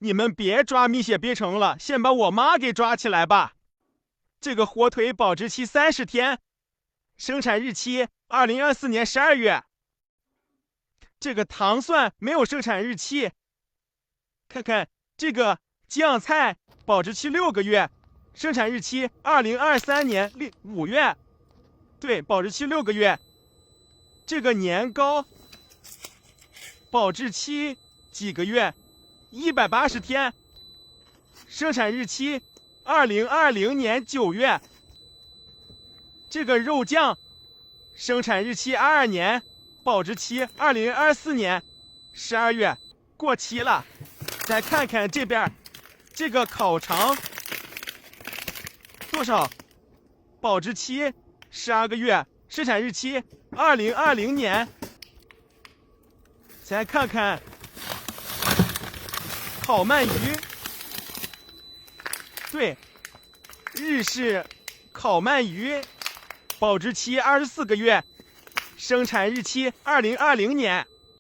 你们别抓蜜雪冰城了，先把我妈给抓起来吧。这个火腿保质期30天，生产日期2024年12月。这个糖蒜没有生产日期。看看这个酱菜保质期6个月，生产日期2023年5月。对，保质期6个月。这个年糕保质期几个月？180天，生产日期2020年9月。这个肉酱生产日期22年，保质期2024年12月，过期了。再看看这边，这个烤肠多少？保质期12个月，生产日期2020年。再看看烤鳗鱼，对，日式烤鳗鱼，保质期24个月，生产日期2020年。